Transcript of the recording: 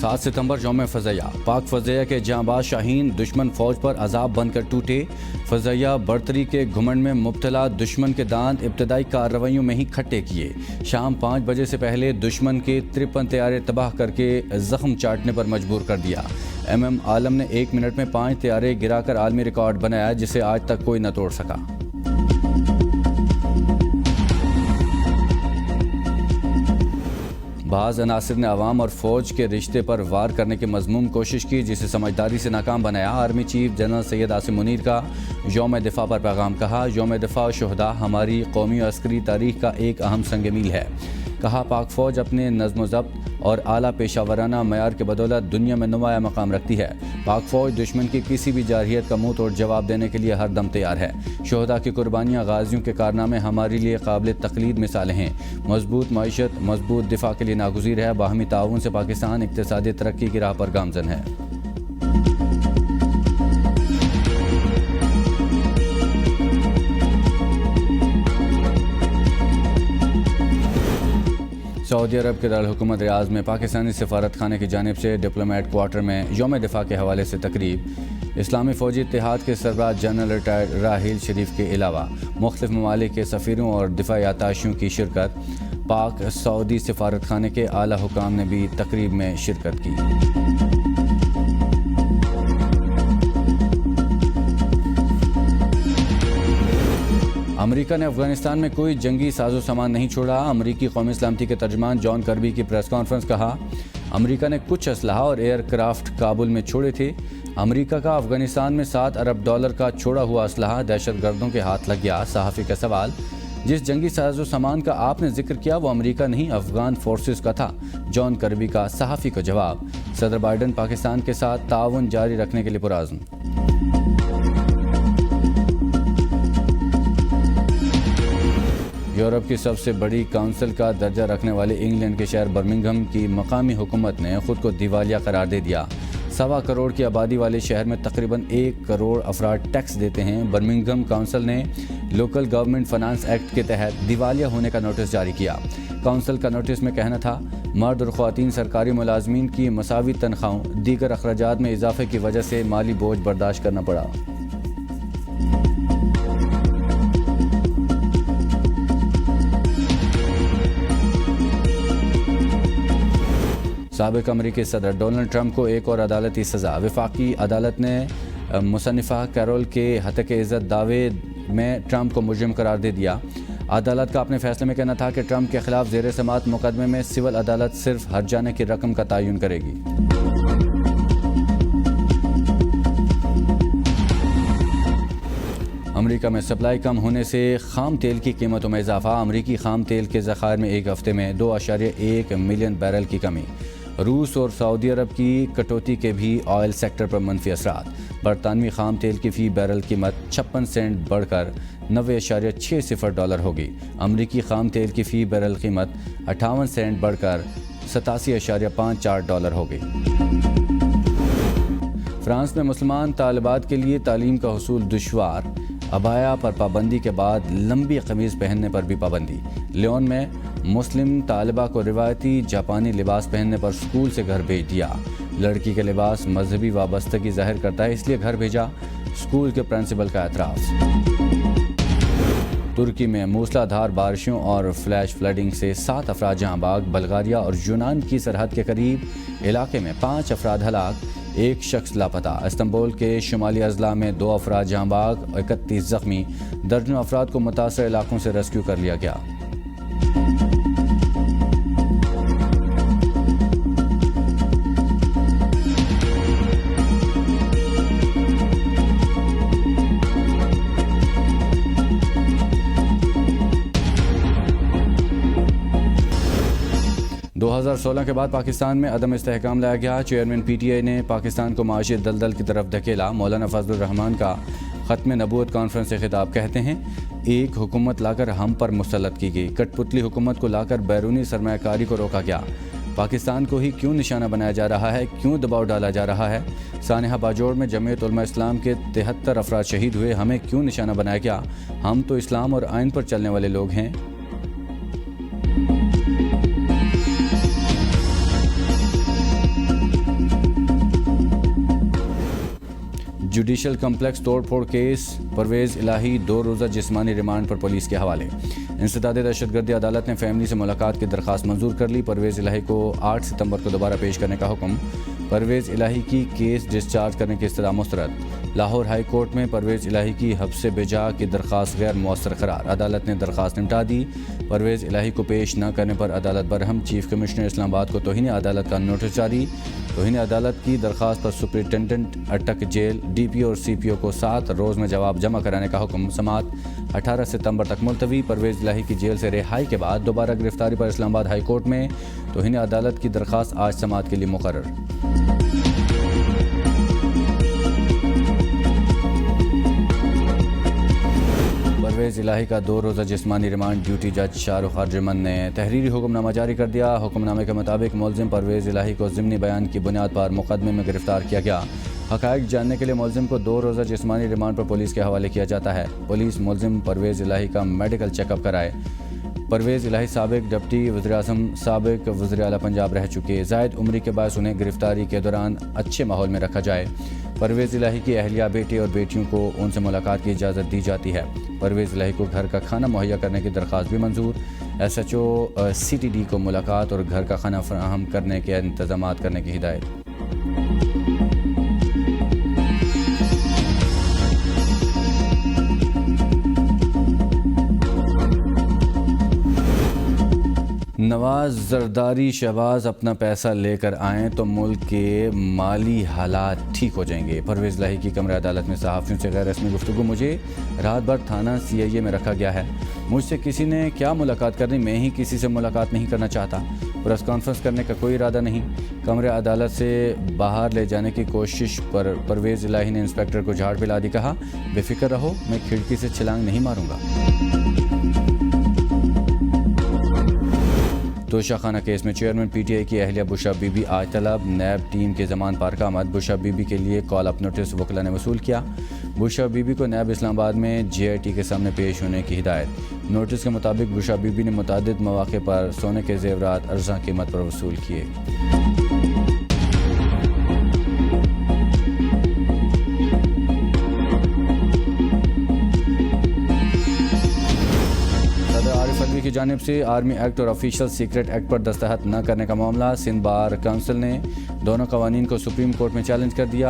7 ستمبر یوم فضائیہ، پاک فضائیہ کے جانباز شاہین دشمن فوج پر عذاب بن کر ٹوٹے۔ فضائیہ برتری کے گھمنڈ میں مبتلا دشمن کے دانت ابتدائی کارروائیوں میں ہی کھٹے کیے۔ شام 5 بجے سے پہلے دشمن کے 53 طیارے تباہ کر کے زخم چاٹنے پر مجبور کر دیا۔ ایم عالم نے 1 منٹ میں 5 طیارے گرا کر عالمی ریکارڈ بنایا، جسے آج تک کوئی نہ توڑ سکا۔ بعض عناصر نے عوام اور فوج کے رشتے پر وار کرنے کی مذموم کوشش کی، جسے سمجھداری سے ناکام بنایا۔ Army chief general Syed Asim Munir کا یوم دفاع پر پیغام، کہا یوم دفاع شہداء ہماری قومی اور عسکری تاریخ کا ایک اہم سنگ میل ہے۔ کہا پاک فوج اپنے نظم و ضبط اور اعلیٰ پیشہ ورانہ معیار کے بدولت دنیا میں نمایاں مقام رکھتی ہے۔ پاک فوج دشمن کی کسی بھی جارحیت کا منہ توڑ جواب دینے کے لیے ہر دم تیار ہے۔ شہداء کی قربانیاں، غازیوں کے کارنامے ہمارے لیے قابل تقلید مثالیں ہیں۔ مضبوط معیشت مضبوط دفاع کے لیے ناگزیر ہے۔ باہمی تعاون سے پاکستان اقتصادی ترقی کی راہ پر گامزن ہے۔ سعودی عرب کے دارالحکومت ریاض میں پاکستانی سفارت خانے کی جانب سے ڈپلومیٹ کوارٹر میں یوم دفاع کے حوالے سے تقریب۔ اسلامی فوجی اتحاد کے سربراہ جنرل ریٹائرڈ راحیل شریف کے علاوہ مختلف ممالک کے سفیروں اور دفاعی اتاشیوں کی شرکت۔ پاک سعودی سفارت خانے کے اعلیٰ حکام نے بھی تقریب میں شرکت کی۔ امریکہ نے افغانستان میں کوئی جنگی ساز و سامان نہیں چھوڑا۔ امریکی قومی سلامتی کے ترجمان جان کربی کی پریس کانفرنس، کہا امریکہ نے کچھ اسلحہ اور ایئر کرافٹ کابل میں چھوڑے تھے۔ امریکہ کا افغانستان میں $7 ارب کا چھوڑا ہوا اسلحہ دہشت گردوں کے ہاتھ لگ گیا۔ صحافی کا سوال، جس جنگی ساز و سامان کا آپ نے ذکر کیا وہ امریکہ نہیں افغان فورسز کا تھا۔ جان کربی کا صحافی کو جواب، صدر بائیڈن پاکستان کے ساتھ تعاون جاری رکھنے کے لیے پرعزم۔ یورپ کی سب سے بڑی کونسل کا درجہ رکھنے والے انگلینڈ کے شہر برمنگھم کی مقامی حکومت نے خود کو دیوالیہ قرار دے دیا۔ 1.25 کروڑ کی آبادی والے شہر میں تقریباً 1 کروڑ افراد ٹیکس دیتے ہیں۔ برمنگھم کونسل نے لوکل گورنمنٹ فنانس ایکٹ کے تحت دیوالیہ ہونے کا نوٹس جاری کیا۔ کونسل کا نوٹس میں کہنا تھا مرد اور خواتین سرکاری ملازمین کی مساوی تنخواہوں، دیگر اخراجات میں اضافے کی وجہ سے مالی بوجھ برداشت کرنا پڑا۔ سابق امریکی صدر ڈونلڈ ٹرمپ کو ایک اور عدالتی سزا۔ وفاقی عدالت نے مصنفہ کیرول کے ہتک عزت دعوے میں ٹرمپ کو مجرم قرار دے دیا۔ عدالت کا اپنے فیصلے میں کہنا تھا کہ ٹرمپ کے خلاف زیر سماعت مقدمے میں سول عدالت صرف ہرجانے کی رقم کا تعین کرے گی۔ امریکہ میں سپلائی کم ہونے سے خام تیل کی قیمتوں میں اضافہ۔ امریکی خام تیل کے ذخائر میں ایک ہفتے میں 2.1 ملین بیرل کی کمی۔ روس اور سعودی عرب کی کٹوتی کے بھی آئل سیکٹر پر منفی اثرات۔ برطانوی خام تیل کی فی بیرل قیمت 56 سینٹ بڑھ کر $90.60 ہوگی۔ امریکی خام تیل کی فی بیرل قیمت 58 سینٹ بڑھ کر $87.54 ہوگی۔ فرانس میں مسلمان طالبات کے لیے تعلیم کا حصول دشوار۔ عبایا پر پابندی کے بعد لمبی قمیض پہننے پر بھی پابندی۔ لیون میں مسلم طالبہ کو روایتی جاپانی لباس پہننے پر اسکول سے گھر بھیج دیا۔ لڑکی کے لباس مذہبی وابستگی ظاہر کرتا ہے، اس لیے گھر بھیجا، اسکول کے پرنسپل کا اعتراف۔ ترکی میں موسلا دھار بارشوں اور فلیش فلڈنگ سے 7 افراد جہاں باغ۔ بلغاریہ اور یونان کی سرحد کے قریب علاقے میں 5 افراد ہلاک، 1 شخص لاپتہ۔ استنبول کے شمالی اضلاع میں 2 افراد جہاں باغ، 31 زخمی، درجنوں افراد کو متاثرہ علاقوں سے ریسکیو کر لیا گیا۔ 2016 کے بعد پاکستان میں عدم استحکام لایا گیا۔ چیئرمین پی ٹی آئی نے پاکستان کو معاشی دلدل کی طرف دھکیلا۔ مولانا فضل الرحمان کا ختم نبوت کانفرنس سے خطاب، کہتے ہیں ایک حکومت لا کر ہم پر مسلط کی گئی، کٹ پتلی حکومت کو لا کر بیرونی سرمایہ کاری کو روکا گیا۔ پاکستان کو ہی کیوں نشانہ بنایا جا رہا ہے، کیوں دباؤ ڈالا جا رہا ہے؟ سانحہ باجوڑ میں جمعیت علماء اسلام کے 73 افراد شہید ہوئے، ہمیں کیوں نشانہ بنایا گیا؟ ہم تو اسلام اور آئین پر چلنے والے لوگ ہیں۔ جوڈیشل کمپلیکس توڑ پھوڑ کیس پرویز الہی 2 روزہ جسمانی ریمانڈ پر پولیس کے حوالے۔ انسداد دہشت گردی عدالت نے فیملی سے ملاقات کی درخواست منظور کر لی۔ پرویز الہی کو 8 ستمبر کو دوبارہ پیش کرنے کا حکم۔ پرویز الہی کی کیس ڈسچارج کرنے کی استدعا مسترد۔ لاہور ہائی کورٹ میں پرویز الہی کی حبس بجا کی درخواست غیر مؤثر قرار۔ عدالت نے درخواست نمٹا دی۔ پرویز الہی کو پیش نہ کرنے پر عدالت برہم۔ چیف کمشنر اسلام آباد کو توہین عدالت کا نوٹس جاری۔ توہین عدالت کی درخواست پر سپرنٹنڈنٹ اٹک جیل ڈی پی او اور سی پی او کو 7 روز میں جواب جمع کرانے کا حکم۔ سماعت 18 ستمبر تک ملتوی۔ پرویز الہی کی جیل سے رہائی کے بعد دوبارہ گرفتاری پر اسلام آباد ہائی کورٹ میں توہین عدالت کی درخواست آج سماعت کے لیے مقرر۔ پرویز الہی کا 2 روزہ جسمانی ریمانڈ۔ ڈیوٹی جج شاہ رخ ارجمن نے تحریری حکم نامہ جاری کر دیا۔ حکم نامے کے مطابق ملزم پرویز الہی کو ضمنی بیان کی بنیاد پر مقدمے میں گرفتار کیا گیا۔ حقائق جاننے کے لیے ملزم کو 2 روزہ جسمانی ریمانڈ پر پولیس کے حوالے کیا جاتا ہے۔ پولیس ملزم پرویز الہی کا میڈیکل چیک اپ کرائے۔ پرویز الہی سابق ڈپٹی وزیر اعظم، سابق وزیر اعلیٰ پنجاب رہ چکے۔ زائد عمری کے باعث انہیں گرفتاری کے دوران اچھے ماحول میں رکھا جائے۔ پرویز الہی کی اہلیہ، بیٹے اور بیٹیوں کو ان سے ملاقات کی اجازت دی جاتی ہے۔ پرویز الہی کو گھر کا کھانا مہیا کرنے کی درخواست بھی منظور۔ S H O C T D کو ملاقات اور گھر کا کھانا فراہم کرنے کے انتظامات کرنے کی ہدایت۔ نواز زرداری شہباز اپنا پیسہ لے کر آئیں تو ملک کے مالی حالات ٹھیک ہو جائیں گے۔ پرویز الہی کی کمرہ عدالت میں صحافیوں سے غیر رسمی گفتگو۔ مجھے رات بھر تھانہ سی آئی اے میں رکھا گیا ہے۔ مجھ سے کسی نے کیا ملاقات کرنی، میں ہی کسی سے ملاقات نہیں کرنا چاہتا۔ پریس کانفرنس کرنے کا کوئی ارادہ نہیں۔ کمرہ عدالت سے باہر لے جانے کی کوشش پر پرویز الہی نے انسپیکٹر کو جھاڑ پلا دی۔ کہا، بے فکر رہو، میں کھڑکی سے چھلانگ نہیں ماروں گا۔ توشہ خانہ کیس میں چیئرمین پی ٹی آئی کی اہلیہ بشرا بی بی آج طلب۔ نیب ٹیم کے ضمان پارکامت۔ بشرا بی بی کے لیے کال اپ نوٹس وکلا نے وصول کیا۔ بشرا بی بی کو نیب اسلام آباد میں جے آئی ٹی کے سامنے پیش ہونے کی ہدایت۔ نوٹس کے مطابق بشرا بی بی نے متعدد مواقع پر سونے کے زیورات ارزاں قیمت پر وصول کیے۔ کی جانب سے آرمی ایکٹ اور آفیشل سیکرٹ ایکٹ پر دستخط نہ کرنے کا معاملہ۔ سندھ بار کونسل نے دونوں قوانین کو سپریم کورٹ میں چیلنج کر دیا۔